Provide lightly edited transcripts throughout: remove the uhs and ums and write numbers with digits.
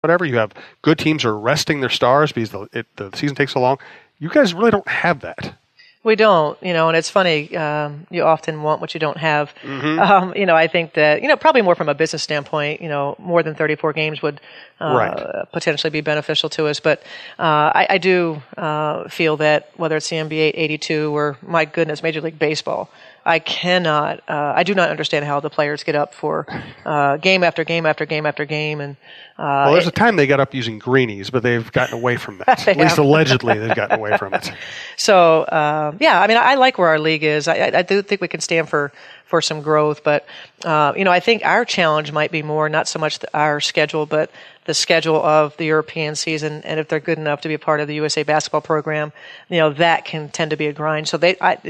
whatever. You have good teams are resting their stars because the season takes so long. You guys really don't have that. We don't, and it's funny, you often want what you don't have. Mm-hmm. I think that, probably more from a business standpoint, more than 34 games would potentially be beneficial to us. But I do feel that whether it's the NBA 82 or, my goodness, Major League Baseball, I do not understand how the players get up for game after game after game after game. And well, there's a time they got up using greenies, but they've gotten away from that. At least allegedly, they've gotten away from it. So, I like where our league is. I do think we can stand for some growth, but I think our challenge might be more not so much our schedule, but the schedule of the European season, and if they're good enough to be a part of the USA basketball program, that can tend to be a grind. So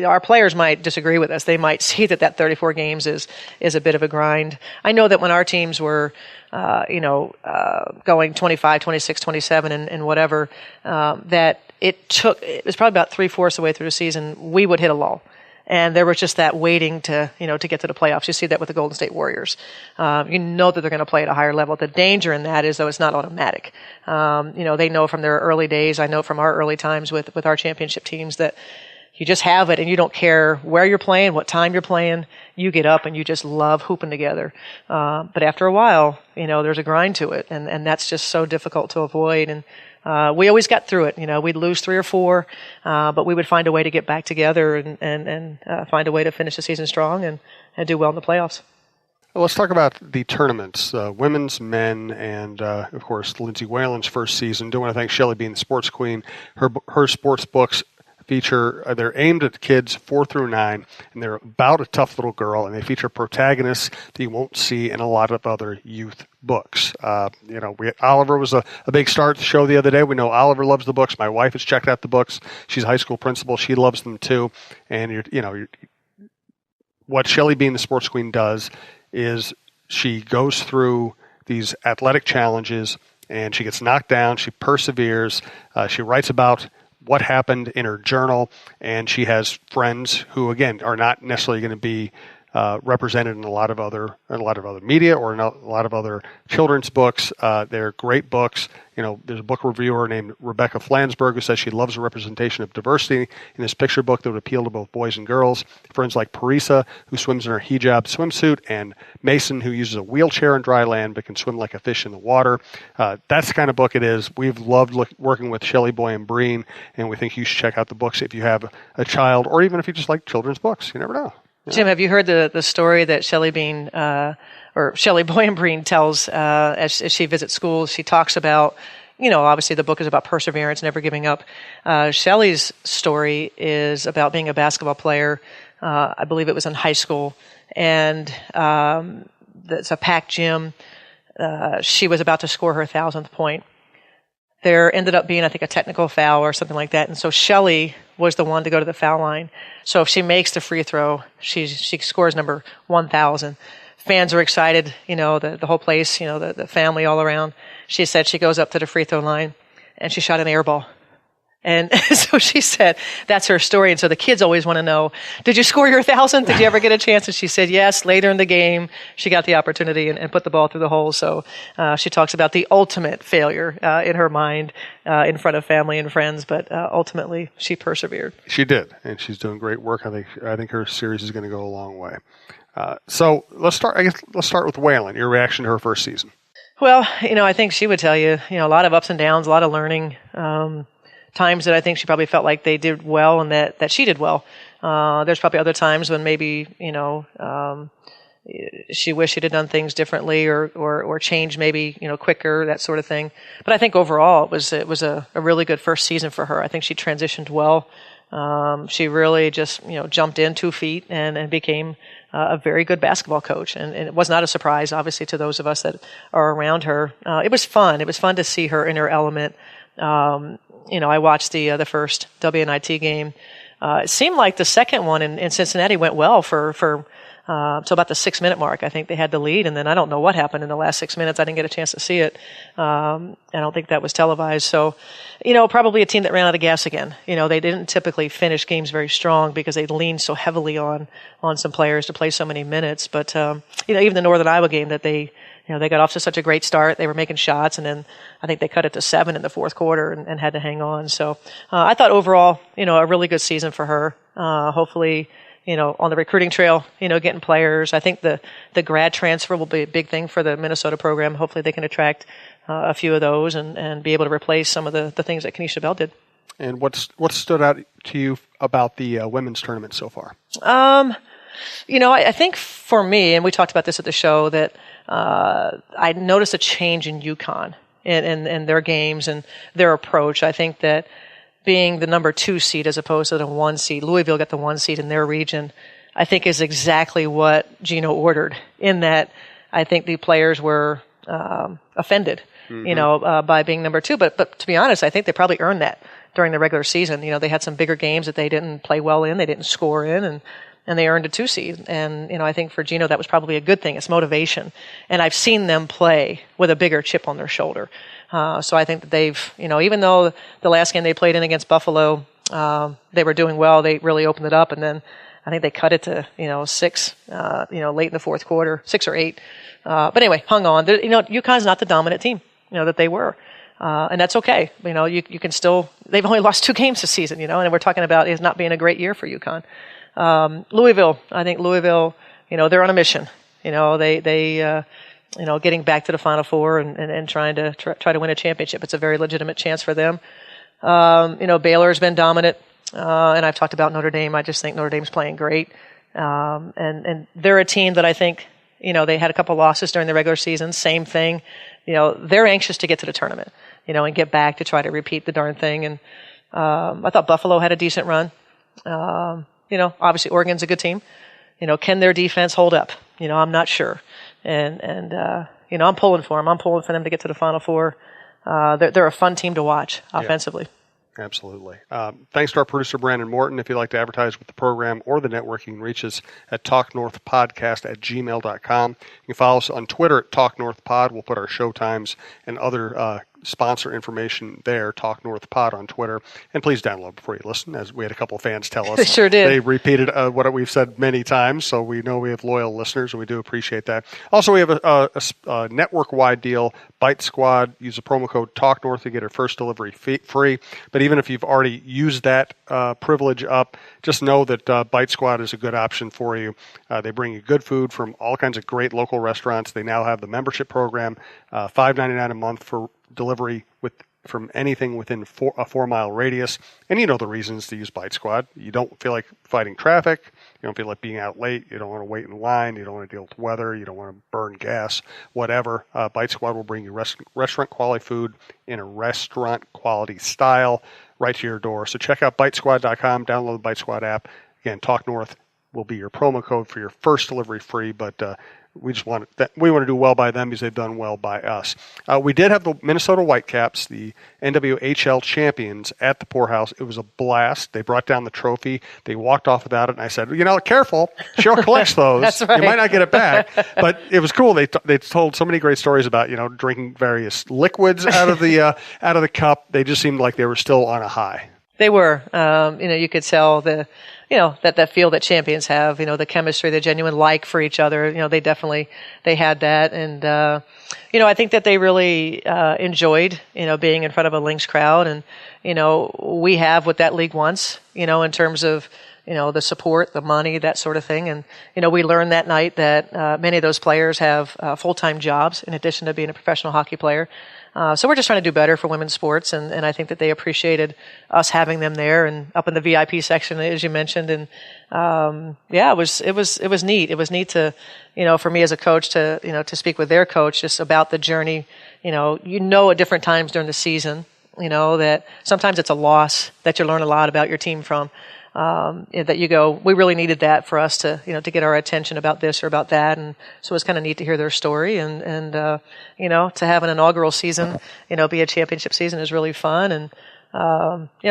our players might disagree with us. They might see that 34 games is a bit of a grind. I know that when our teams were, going 25, 26, 27, and whatever, that it was probably about 3/4 of the way through the season, we would hit a lull. And there was just that waiting to get to the playoffs. You see that with the Golden State Warriors. You know that they're going to play at a higher level. The danger in that is, though, it's not automatic. They know from their early days. I know from our early times with our championship teams that you just have it, and you don't care where you're playing, what time you're playing. You get up and you just love hooping together. But after a while, there's a grind to it, and that's just so difficult to avoid. And we always got through it. We'd lose 3 or 4, but we would find a way to get back together and find a way to finish the season strong and do well in the playoffs. Well, let's talk about the tournaments, women's, men, and, of course, Lindsay Whalen's first season. Do want to thank Shelley being the sports queen. Her sports books feature, they're aimed at kids 4 through 9, and they're about a tough little girl, and they feature protagonists that you won't see in a lot of other youth books. Oliver was a big star at the show the other day. We know Oliver loves the books. My wife has checked out the books. She's a high school principal. She loves them too. And what Shelley being the sports queen does is she goes through these athletic challenges and she gets knocked down. She perseveres. She writes about what happened in her journal, and she has friends who, again, are not necessarily going to be represented in a lot of other media or in a lot of other children's books. They're great books. There's a book reviewer named Rebecca Flansburgh who says she loves the representation of diversity in this picture book that would appeal to both boys and girls. Friends like Parisa, who swims in her hijab swimsuit, and Mason, who uses a wheelchair in dry land but can swim like a fish in the water. That's the kind of book it is. We've loved working with Shelley Boy and Breen, and we think you should check out the books if you have a child, or even if you just like children's books. You never know. Yeah. Jim, have you heard the story that Shelley Boy and Breen tells as she visits schools? She talks about, obviously the book is about perseverance, never giving up. Shelley's story is about being a basketball player. I believe it was in high school, and it's a packed gym. She was about to score her 1,000th point. There ended up being, I think, a technical foul or something like that. And so Shelley was the one to go to the foul line. So if she makes the free throw, she scores number 1,000. Fans are excited, the whole place, the family all around. She said she goes up to the free throw line and she shot an air ball. And so she said that's her story. And so the kids always want to know, did you score your 1,000th? Did you ever get a chance? And she said yes. Later in the game, she got the opportunity and put the ball through the hole. So she talks about the ultimate failure in her mind in front of family and friends. But ultimately, she persevered. She did. And she's doing great work. I think her series is going to go a long way. So let's start with Whalen, your reaction to her first season. Well, I think she would tell you, a lot of ups and downs, a lot of learning. Times that I think she probably felt like they did well and that she did well. There's probably other times when maybe, she wished she'd have done things differently or changed maybe, quicker, that sort of thing. But I think overall it was a really good first season for her. I think she transitioned well. She really just, jumped in 2 feet and became a very good basketball coach. And it was not a surprise, obviously, to those of us that are around her. It was fun. It was fun to see her in her element. I watched the first WNIT game. It seemed like the second one in Cincinnati went well for till about the 6-minute mark. I think they had the lead, and then I don't know what happened in the last 6 minutes. I didn't get a chance to see it. I don't think that was televised. So, probably a team that ran out of gas again. They didn't typically finish games very strong because they leaned so heavily on some players to play so many minutes. But even the Northern Iowa game that they they got off to such a great start. They were making shots, and then I think they cut it to 7 in the fourth quarter and had to hang on. So I thought overall, a really good season for her. Hopefully, on the recruiting trail, getting players. I think the grad transfer will be a big thing for the Minnesota program. Hopefully they can attract a few of those and be able to replace some of the things that Kenesha Bell did. And what stood out to you about the women's tournament so far? I think for me, and we talked about this at the show, that I noticed a change in UConn in their games and their approach. I think that being the number 2 seed as opposed to the 1 seed, Louisville got the 1 seed in their region, I think is exactly what Gino ordered, in that I think the players were offended, by being number 2. But to be honest, I think they probably earned that during the regular season. They had some bigger games that they didn't play well in, they didn't score in, and they earned a 2 seed. And, I think for Gino that was probably a good thing. It's motivation. And I've seen them play with a bigger chip on their shoulder. So I think that they've, even though the last game they played in against Buffalo, they were doing well, they really opened it up. And then I think they cut it to, 6, late in the fourth quarter, 6 or 8. But anyway, hung on. UConn's not the dominant team, that they were. And that's okay. You can still, they've only lost 2 games this season, and we're talking about it not being a great year for UConn. Louisville, I think Louisville, they're on a mission. They getting back to the Final Four and trying to win a championship. It's a very legitimate chance for them. Baylor's been dominant, and I've talked about Notre Dame. I just think Notre Dame's playing great. And they're a team that I think, they had a couple losses during the regular season. Same thing. They're anxious to get to the tournament, and get back to try to repeat the darn thing. And I thought Buffalo had a decent run. Obviously Oregon's a good team. Can their defense hold up? I'm not sure. And I'm pulling for them. I'm pulling for them to get to the Final Four. They're a fun team to watch offensively. Yeah, absolutely. Thanks to our producer, Brandon Morton. If you'd like to advertise with the program or the network, you can reach us at talknorthpodcast@gmail.com. You can follow us on Twitter at TalkNorthPod. We'll put our show times and other sponsor information there, Talk North Pod on Twitter. And please download before you listen, as we had a couple of fans tell us. They sure did. They repeated what we've said many times, so we know we have loyal listeners, and we do appreciate that. Also, we have a network-wide deal, Bite Squad. Use the promo code TalkNorth to get your first delivery free. But even if you've already used that privilege up, just know that Bite Squad is a good option for you. They bring you good food from all kinds of great local restaurants. They now have the membership program, $5.99 a month for delivery from anything within a 4-mile radius. And you know the reasons to use Bite Squad. You don't feel like fighting traffic. You don't feel like being out late. You don't want to wait in line. You don't want to deal with weather. You don't want to burn gas, whatever. Bite Squad will bring you restaurant quality food in a restaurant quality style right to your door. So check out bitesquad.com, download the Bite Squad app. Again, Talk North will be your promo code for your first delivery free, but we want to do well by them because they've done well by us. We did have the Minnesota Whitecaps, the NWHL champions, at the Poorhouse. It was a blast. They brought down the trophy. They walked off without it, and I said, careful. Cheryl collects those. That's right. You might not get it back. But it was cool. They told so many great stories about drinking various liquids out of the cup. They just seemed like they were still on a high. They were. You could tell that feel that champions have, the chemistry, the genuine like for each other. They had that. And, I think that they really enjoyed, being in front of a Lynx crowd. And, we have what that league wants, in terms of, the support, the money, that sort of thing. And, we learned that night that many of those players have full-time jobs in addition to being a professional hockey player. So we're just trying to do better for women's sports, and I think that they appreciated us having them there and up in the VIP section, as you mentioned. And it was neat. It was neat to, for me as a coach to speak with their coach just about the journey. At different times during the season, that sometimes it's a loss that you learn a lot about your team from. That you go, we really needed that for us to, to get our attention about this or about that. And so it was kind of neat to hear their story and to have an inaugural season, be a championship season is really fun. And,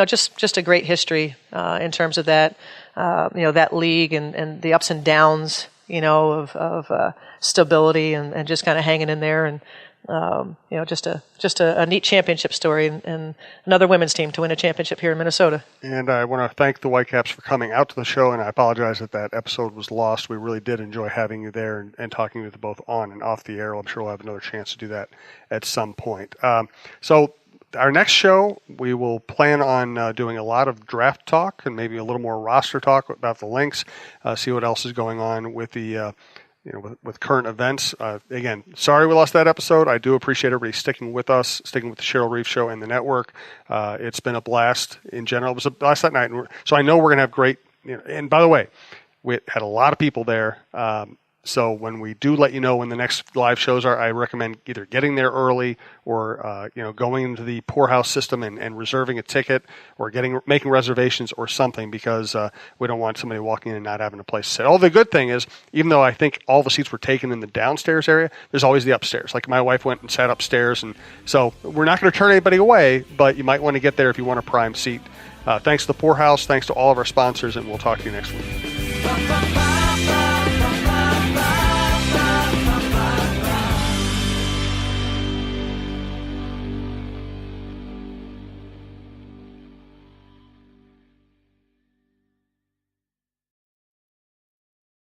just a great history, in terms of that, that league and the ups and downs, of stability and just kind of hanging in there. And, Just a neat championship story, and another women's team to win a championship here in Minnesota. And I want to thank the Whitecaps for coming out to the show, and I apologize that episode was lost. We really did enjoy having you there and talking with you both on and off the air. I'm sure we'll have another chance to do that at some point. So our next show, we will plan on doing a lot of draft talk and maybe a little more roster talk about the Lynx, see what else is going on with the with current events. Again, sorry we lost that episode. I do appreciate everybody sticking with us, sticking with the Cheryl Reeve Show and the network. It's been a blast in general. It was a blast that night. So I know we're going to have great, and by the way, we had a lot of people there. So when we do let you know when the next live shows are, I recommend either getting there early or going into the Poorhouse system and reserving a ticket or making reservations or something, because we don't want somebody walking in and not having a place to sit. The good thing is, even though I think all the seats were taken in the downstairs area, there's always the upstairs. Like my wife went and sat upstairs, and so we're not going to turn anybody away, but you might want to get there if you want a prime seat. Thanks to the Poorhouse, thanks to all of our sponsors, and we'll talk to you next week.